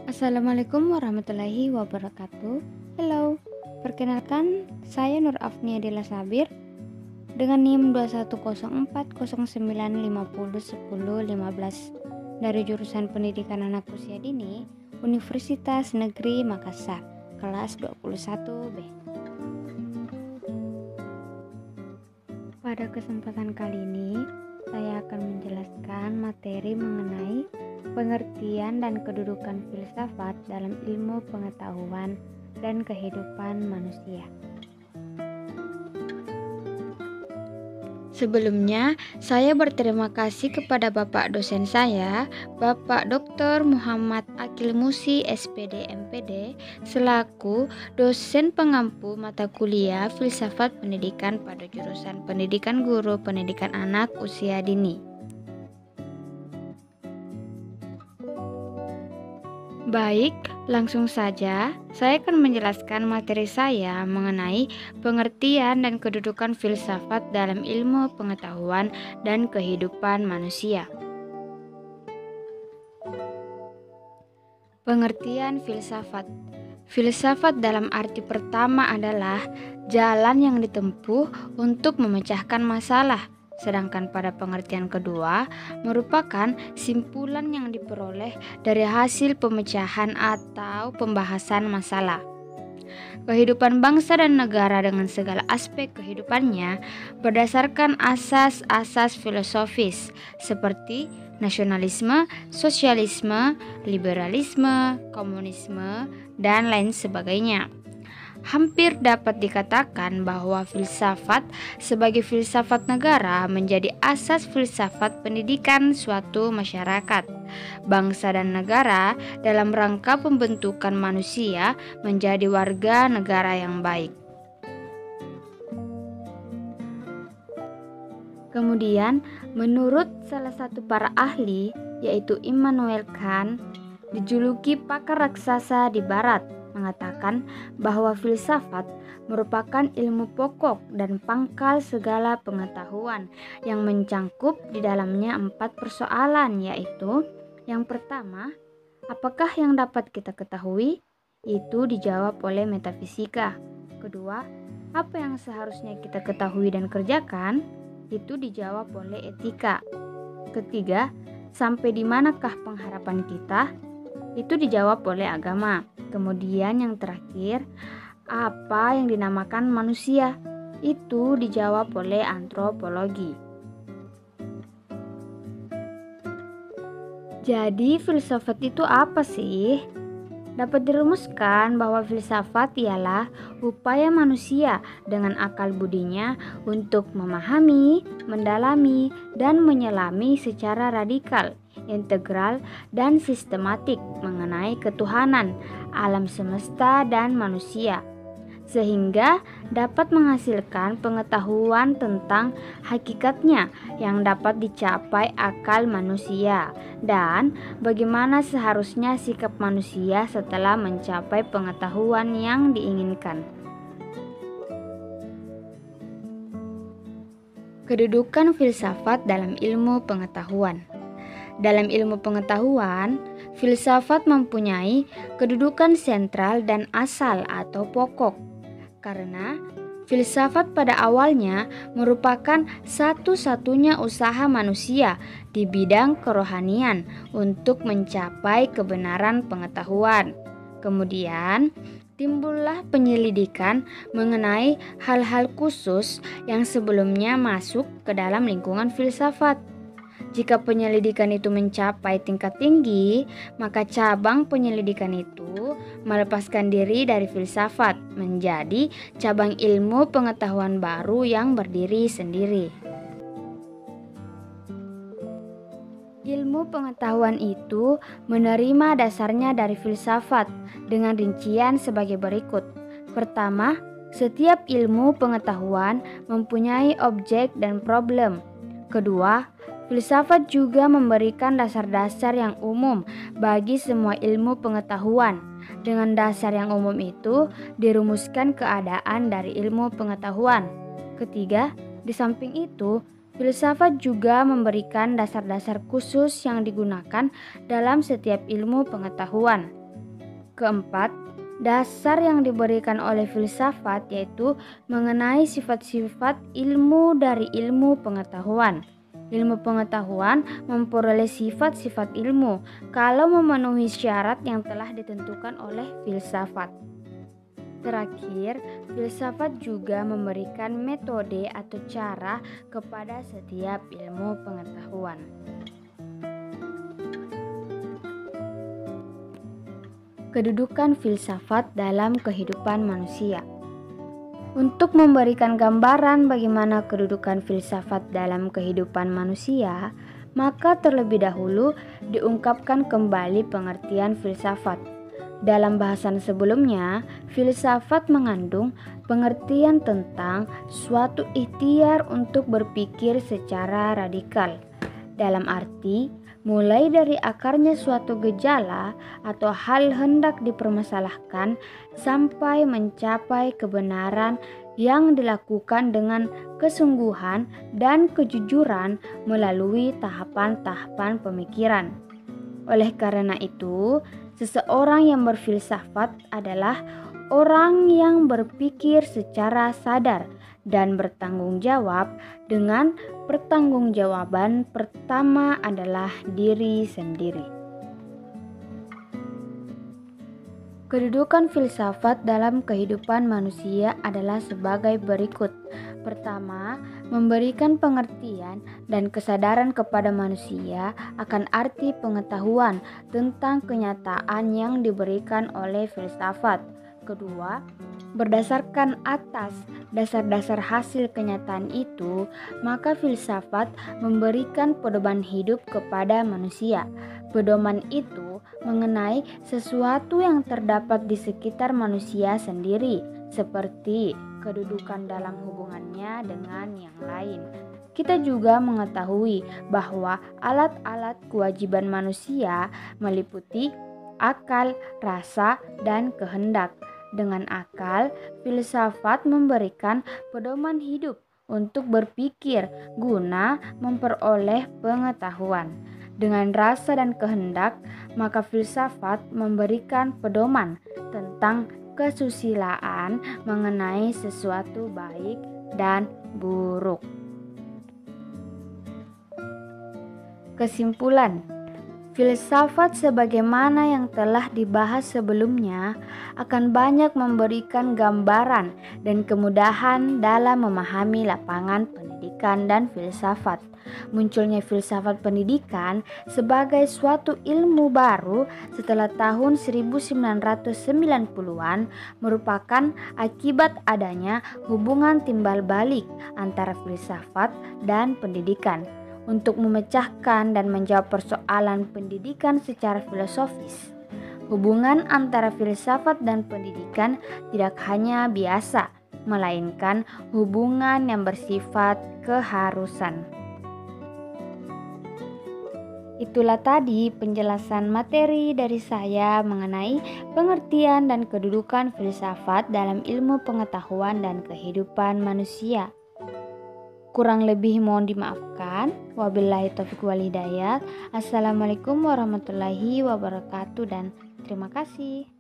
Assalamualaikum warahmatullahi wabarakatuh. Halo, perkenalkan saya Nur Afnia Dela Sabir dengan NIM 210409501015 dari jurusan Pendidikan Anak Usia Dini Universitas Negeri Makassar, kelas 21B. Pada kesempatan kali ini, saya akan menjelaskan materi mengenai pengertian dan kedudukan filsafat dalam ilmu pengetahuan dan kehidupan manusia. Sebelumnya, saya berterima kasih kepada Bapak dosen saya, Bapak Dr. Muhammad Akil Musi, SPD MPD, selaku dosen pengampu mata kuliah Filsafat Pendidikan pada jurusan Pendidikan Guru Pendidikan Anak Usia Dini. Baik, langsung saja saya akan menjelaskan materi saya mengenai pengertian dan kedudukan filsafat dalam ilmu pengetahuan dan kehidupan manusia. Pengertian filsafat. Filsafat dalam arti pertama adalah jalan yang ditempuh untuk memecahkan masalah. Sedangkan pada pengertian kedua merupakan simpulan yang diperoleh dari hasil pemecahan atau pembahasan masalah. Kehidupan bangsa dan negara dengan segala aspek kehidupannya berdasarkan asas-asas filosofis seperti nasionalisme, sosialisme, liberalisme, komunisme, dan lain sebagainya. Hampir dapat dikatakan bahwa filsafat sebagai filsafat negara menjadi asas filsafat pendidikan suatu masyarakat, bangsa dan negara dalam rangka pembentukan manusia menjadi warga negara yang baik. Kemudian, menurut salah satu para ahli, yaitu Immanuel Kant, dijuluki pakar raksasa di barat, mengatakan bahwa filsafat merupakan ilmu pokok dan pangkal segala pengetahuan yang mencangkup di dalamnya 4 persoalan, yaitu yang pertama, apakah yang dapat kita ketahui? Itu dijawab oleh metafisika. Kedua, apa yang seharusnya kita ketahui dan kerjakan? Itu dijawab oleh etika. Ketiga, sampai di manakah pengharapan kita? Itu dijawab oleh agama. Kemudian yang terakhir, apa yang dinamakan manusia? Itu dijawab oleh antropologi. Jadi filsafat itu apa sih? Dapat dirumuskan bahwa filsafat ialah upaya manusia dengan akal budinya untuk memahami, mendalami, dan menyelami secara radikal, integral, dan sistematik mengenai ketuhanan, alam semesta, dan manusia, sehingga dapat menghasilkan pengetahuan tentang hakikatnya yang dapat dicapai akal manusia dan bagaimana seharusnya sikap manusia setelah mencapai pengetahuan yang diinginkan. Kedudukan filsafat dalam ilmu pengetahuan. Dalam ilmu pengetahuan, filsafat mempunyai kedudukan sentral dan asal atau pokok. Karena filsafat pada awalnya merupakan satu-satunya usaha manusia di bidang kerohanian untuk mencapai kebenaran pengetahuan. Kemudian, timbullah penyelidikan mengenai hal-hal khusus yang sebelumnya masuk ke dalam lingkungan filsafat. Jika penyelidikan itu mencapai tingkat tinggi, maka cabang penyelidikan itu melepaskan diri dari filsafat menjadi cabang ilmu pengetahuan baru yang berdiri sendiri. Ilmu pengetahuan itu menerima dasarnya dari filsafat dengan rincian sebagai berikut. Pertama, setiap ilmu pengetahuan mempunyai objek dan problem. Kedua, filsafat juga memberikan dasar-dasar yang umum bagi semua ilmu pengetahuan. Dengan dasar yang umum itu dirumuskan keadaan dari ilmu pengetahuan. Ketiga, di samping itu, Filsafat juga memberikan dasar-dasar khusus yang digunakan dalam setiap ilmu pengetahuan. Keempat, dasar yang diberikan oleh filsafat yaitu mengenai sifat-sifat ilmu dari ilmu pengetahuan. Ilmu pengetahuan memperoleh sifat-sifat ilmu kalau memenuhi syarat yang telah ditentukan oleh filsafat. Terakhir, filsafat juga memberikan metode atau cara kepada setiap ilmu pengetahuan. Kedudukan filsafat dalam kehidupan manusia. Untuk memberikan gambaran bagaimana kedudukan filsafat dalam kehidupan manusia, maka terlebih dahulu diungkapkan kembali pengertian filsafat. Dalam bahasan sebelumnya, filsafat mengandung pengertian tentang suatu ikhtiar untuk berpikir secara radikal. Dalam arti, mulai dari akarnya suatu gejala atau hal hendak dipermasalahkan sampai mencapai kebenaran yang dilakukan dengan kesungguhan dan kejujuran melalui tahapan-tahapan pemikiran. Oleh karena itu, seseorang yang berfilsafat adalah orang yang berpikir secara sadar dan bertanggung jawab dengan pertanggungjawaban pertama adalah diri sendiri. Kedudukan filsafat dalam kehidupan manusia adalah sebagai berikut. Pertama, memberikan pengertian dan kesadaran kepada manusia akan arti pengetahuan tentang kenyataan yang diberikan oleh filsafat. Kedua, berdasarkan atas dasar-dasar hasil kenyataan itu, maka filsafat memberikan pedoman hidup kepada manusia. Pedoman itu mengenai sesuatu yang terdapat di sekitar manusia sendiri, seperti kedudukan dalam hubungannya dengan yang lain. Kita juga mengetahui bahwa alat-alat kewajiban manusia meliputi akal, rasa, dan kehendak. Dengan akal, filsafat memberikan pedoman hidup untuk berpikir guna memperoleh pengetahuan. Dengan rasa dan kehendak, maka filsafat memberikan pedoman tentang kesusilaan mengenai sesuatu baik dan buruk. Kesimpulan, filsafat sebagaimana yang telah dibahas sebelumnya akan banyak memberikan gambaran dan kemudahan dalam memahami lapangan pendidikan dan filsafat. Munculnya filsafat pendidikan sebagai suatu ilmu baru setelah tahun 1990-an merupakan akibat adanya hubungan timbal balik antara filsafat dan pendidikan. Untuk memecahkan dan menjawab persoalan pendidikan secara filosofis, hubungan antara filsafat dan pendidikan tidak hanya biasa, melainkan hubungan yang bersifat keharusan. Itulah tadi penjelasan materi dari saya mengenai pengertian dan kedudukan filsafat dalam ilmu pengetahuan dan kehidupan manusia. Kurang lebih mohon dimaafkan. Wabillahi taufiq wal hidayah. Assalamualaikum warahmatullahi wabarakatuh dan terima kasih.